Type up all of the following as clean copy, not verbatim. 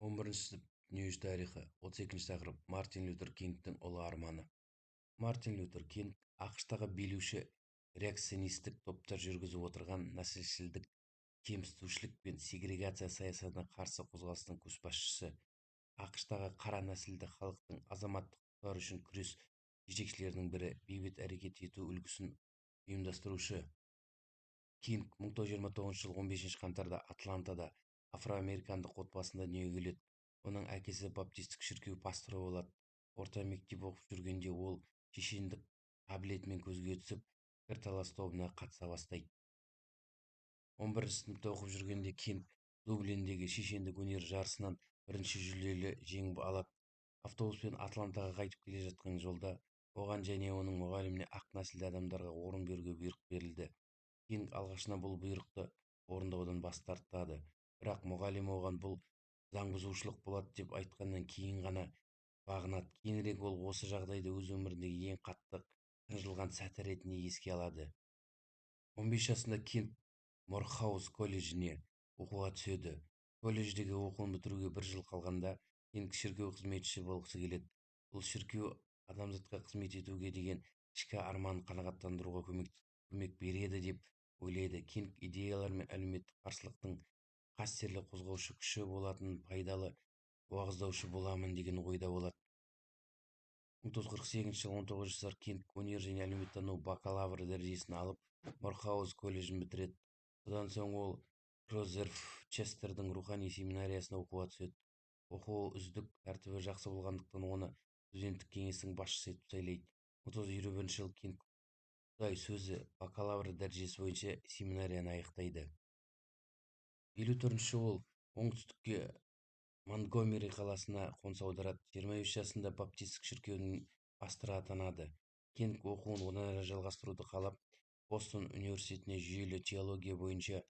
11 сынып дүниежүзі тарихы 32 тақырып Мартин Лютер Кингтің ұлы арманы. Мартин Лютер Кинг ақштағы билеуші реакционистік топтар жүргізіп отырған нәсілшілдік, кемсітушілік пен сегрегация саясатына қарсы қозғалыстың көшбасшысы. ақштағы қара нәсілді халықтың азаматтық құқықтары үшін күрес жетекшілерінің бірі, бейбіт әрекет ету үлгісін ұйымдастырушы. Кинг 1929 жылы 15 қаңтарда Атлантада афроамерикандық отбасында дүниеге келеді. Оның әкесі баптистік шіркеу пасторы болады. Орта мектеп оқып жүргенде ол шешендік қабілетімен көзге түсіп, пікірталас тобына қатыса бастайды. 11 сыныпта оқып жүргенде Кинг Дублиндегі шешендік өнер жарысынан бірінші жүлделі жеңіп алады. Автобуспен Атлантаға қайтып келе жатқан жолда оған және оның мұғаліміне ақ нәсілді адамдарға орын беруге бұйрық берілді. Кинг алғашында бұл бұйрықты орындаудан бас тартады, бірақ мұғалім оған бұл заңбұзушылық болады деп айтқаннан кейін ғана бағынады. Кейінірек ол осы жағдайды өз өміріндегі ең қатты қынжылған сәті ретінде еске алады. 15 жасында Кинг Морхаус колледжіне оқуға түседі. Колледждегі оқуын бітіруге бір жыл қалғанда Кинг шіркеу қызметшісі болғысы келеді. Бұл шіркеу адамзатқа қызмет етуге деген ішкі арманын қанағаттандыруға көмек береді деп ойлайды. Кинг идеялар мен әлеуметтік қарсылықтың қастерлі қозғаушы күші болатын пайдалы уағыздаушы боламын деген ойда болады. 1948 жылы 19 жасар Кинг өнер және әлеуметтану бакалавры дәрежесін алып, Морхаус колледжін бітіреді. Содан соң ол Розерф Честердің рухани семинариясына оқуға түседі. Оқуы үздік, тәртібі жақсы болғандықтан оны студенттік кеңестің басшысы етіп сайлайды. 1951 жылы Кинг Құдай сөзі бакалавр дәрежесі бойынша семинарияны аяқтайды. 54 ол оңтүстікке Монтгомери қаласына қоныс аударады. 23 жасында баптистік шіркеуінің пасторы атанады. Кинг оқуын одан әрі жалғастыруды қалап, Бостон университетіне жүйелі теология бойынша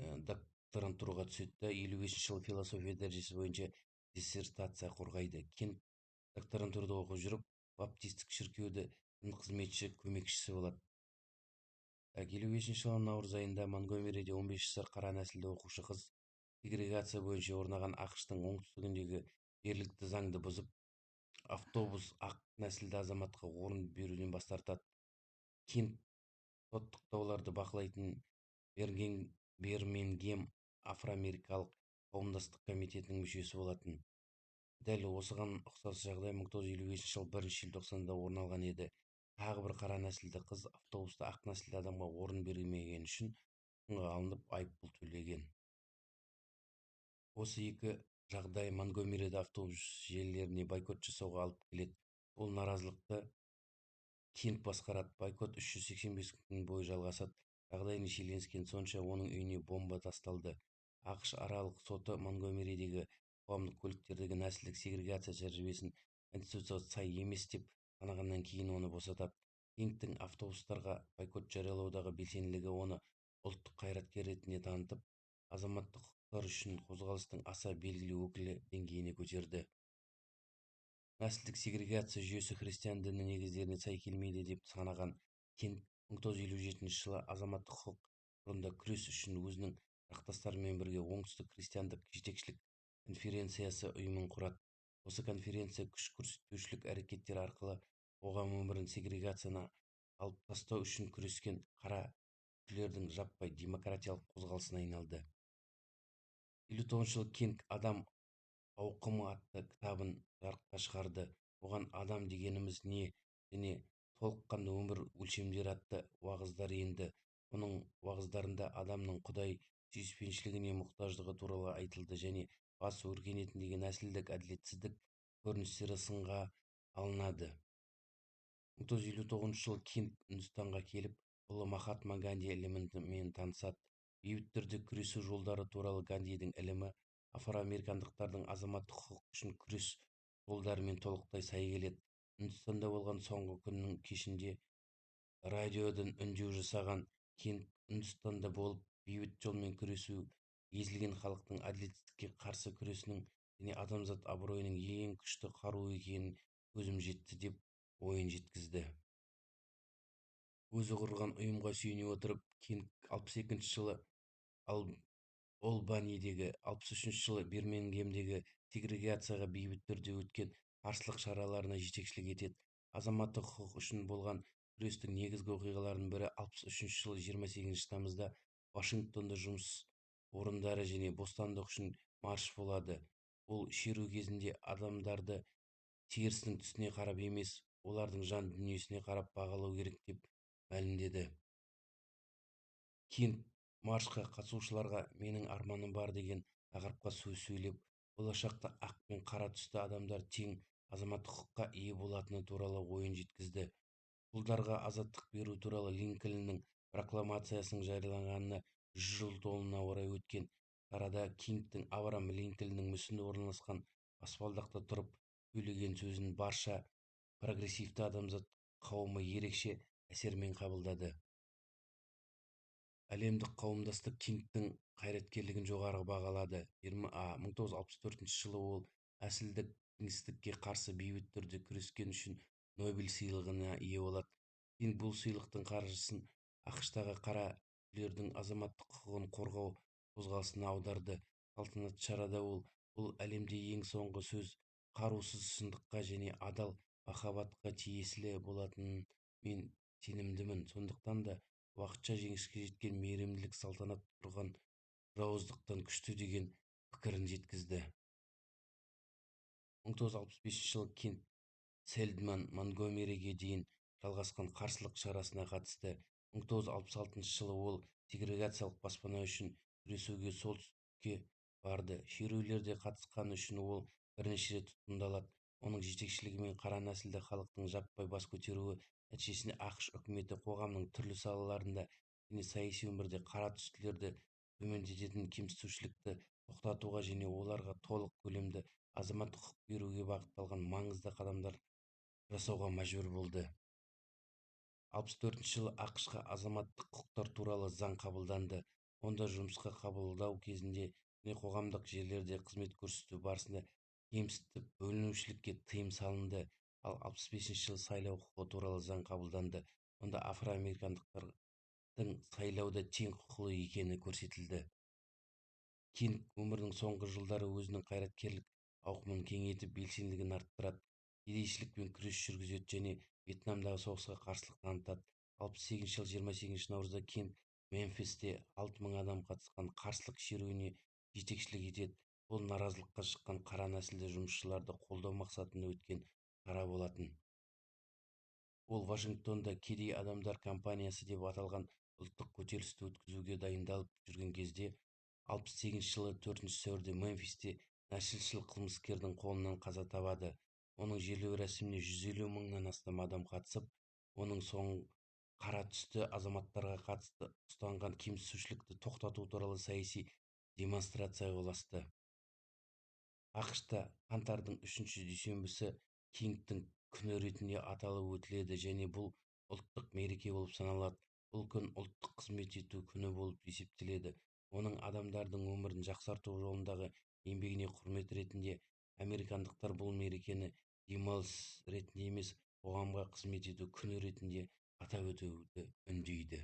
докторантураға түседі. 55 жылы философия дәрежесі бойынша диссертация қорғайды. Кинг докторантурада оқып жүріп, баптистік шіркеуді дін қызметші көмекшісі болады. 55 жылы наурыз айында Монгомериде 15 жасар қара нәсілді оқушы қыз сегрегация бойынша орнаған ақштың оңтүстігіндегі жергілікті заңды бұзып, автобус ақ нәсілді азаматқа орын беруден бас тартады. Кинг соттықтауларды бақылайтын Бирмингем афроамерикалық қауымдастық комитетінің мүшесі болатын. Дәл осыған ұқсас жағдай 1955 жылы 1 желтоқсанда орын алған еді. Тағы бір қара нәсілді қыз автобуста ақ нәсілді адамға орын бермегені үшін тұтқынға алынып, айыппұл төлеген. Осы екі жағдай Монгомериде автобус желілеріне бойкот жасауға алып келеді. Бұл наразылықты Кинг басқарады. Бойкот 385 күн бойы жалғасады. Жағдайын шиеленіскен сонша оның үйіне бомба тасталды. ақш аралық соты Монгомеридегі қоғамдық көліктердегі нәсілдік сегрегация тәжірибесін конституцияға сай емес деп танығаннан кейін оны босатады. Кингтің автобустарға бойкот жариялаудағы белсенділігі оны ұлттық қайраткер ретінде танытып, азаматтық құқықтар үшін қозғалыстың аса белгілі өкілі деңгейіне көтерді. Нәсілдік сегрегация жүйесі христиан діні негіздеріне сай келмейді деп санаған Кинг 1957 жылы азаматтық құқық жолында күрес үшін өзінің жақтастарымен бірге оңтүстік христиандық жетекшілік конференциясы ұйымын құрады. Осы конференция күш көрсетпеушілік әрекеттер арқылы қоғам өмірін сегрегацияны алып тастау үшін күрескен қара күштердің жаппай демократиялық қозғалысына айналды. 59 жылы Кинг «Адам ауқымы» атты кітабын жарыққа шығарды. Оған «Адам дегеніміз не» және «Толыққанды өмір өлшемдері» атты уағыздар енді. Оның уағыздарында адамның Құдай сүйіспеншілігіне мұқтаждығы туралы айтылды және бас өркениетіндегі нәсілдік әділетсіздік көріністері сынға алынады. 1959 жылы Кинг Үндістанға келіп, ұлы Махатма Ганди ілімімен танысады. Бейбіт түрде күресу жолдары туралы Гандидің ілімі афроамерикандықтардың азаматтық құқық үшін күрес жолдарымен толықтай сай келеді. Үндістанда болған соңғы күннің кешінде радиодан үндеу жасаған Кинг Үндістанда болып бейбіт жолмен күресу езілген халықтың әділетсіздікке қарсы күресінің және адамзат абыройының ең күшті қаруы екенін көзім жетті деп ойын жеткізді. Өзі құрған ұйымға сүйене отырып, Кинг 62 жылы Олбанидегі 63 жылы Бирмингемдегі сегрегацияға бейбіт түрде өткен қарсылық шараларына жетекшілік етеді. Азаматтық құқық үшін болған күрестің негізгі оқиғаларының бірі 63 жылы 28 тамызда Вашингтонда жұмыс орындары және бостандық үшін марш болады. Бұл шеру кезінде адамдарды терісінің түсіне қарап емес, олардың жан дүниесіне қарап бағалау керек деп мәлімдеді. Кинг маршқа қатысушыларға "менің арманым бар" деген тақырыпқа сөз сөйлеп, болашақта ақ пен қара түсті адамдар тең азаматтық құқыққа ие болатыны туралы ойын жеткізді. Құлдарға азаттық беру туралы Линкольннің прокламациясының жарияланғанына 100 жыл толуына орай өткен шарада Кингтің Авраам Линкольннің мүсіні орналасқан баспалдақта тұрып сөйлеген сөзін барша прогрессивті адамзат қауымы ерекше әсермен қабылдады. Әлемдік қауымдастық Кингтің қайраткерлігін жоғары бағалады. 1964 жылы ол әсілдік кеңістікке қарсы бейбіт түрде күрескен үшін Нобель сыйлығына ие болады. Кинг бұл сыйлықтың қаржысын ақш-тағы қара үйлердің азаматтық құқығын қорғау қозғалысына аударды. Салтанатты шарада ол "бұл әлемде ең соңғы сөз қарусыз шындыққа және адал махаббатқа тиесілі болатынын мен сенімдімін. Сондықтан да уақытша жеңіске жеткен мейірімділік салтанат тұрған жауыздықтан күшті" деген пікірін жеткізді. 1965 жылы Кинг Селдман Монгомериге дейін жалғасқан қарсылық шарасына қатысты. 1966 жылы ол сегрегациялық баспана үшін күресуге солтүстікке барды. Шерулерде қатысқаны үшін ол бірнеше рет тұтқындалады. Оның жетекшілігімен қара нәсілді халықтың жаппай бас көтеруі нәтижесінде ақш үкіметі қоғамның түрлі салаларында және саяси өмірде қара түстілерді төмендететін кемсітушілікті тоқтатуға және оларға толық көлемді азаматтық құқық беруге бағытталған маңызды қадамдар жасауға мәжбүр болды. 64 жылы ақш-қа азаматтық құқықтар туралы заң қабылданды. Онда жұмысқа қабылдау кезінде және қоғамдық жерлерде қызмет көрсету барысында кемсітіп бөлінушілікке тыйым салынды. Ал 65 жылы сайлау құқығы туралы заң қабылданды. Онда афроамерикандықтардың сайлауда тең құқылы екені көрсетілді. Кинг өмірінің соңғы жылдары өзінің қайраткерлік ауқымын кеңейтіп, белсенділігін арттырады, кедейшілікпен күрес жүргізеді және Вьетнамдағы соғысқа қарсылық танытады. 68 жылы 28 наурызда Кинг Мемфисте 6000 адам қатысқан қарсылық шеруіне жетекшілік етеді. Бұл наразылыққа шыққан қара нәсілді жұмысшыларды қолдау мақсатында өткен шара болатын. Ол Вашингтонда кедей адамдар кампаниясы деп аталған ұлттық көтерілісті өткізуге дайындалып жүрген кезде 68 жылы 4 сәуірде Мемфисте нәсілшіл қылмыскердің қолынан қаза табады. Оның жерлеу рәсіміне 150 мыңнан астам адам қатысып, оның соң қара түсті азаматтарға қатысты ұстанған кемсітушілікті тоқтату туралы саяси демонстрацияға ұласты. ақш-та қаңтардың 3 дүйсенбісі Кингтің күні ретінде аталып өтіледі және бұл ұлттық мереке болып саналады. Бұл күн ұлттық қызмет ету күні болып есептеледі. Оның адамдардың өмірін жақсарту жолындағы еңбегіне құрмет ретінде американдықтар бұл мерекені демалыс ретінде емес, қоғамға қызмет ету күні ретінде атап өтуді үндейді.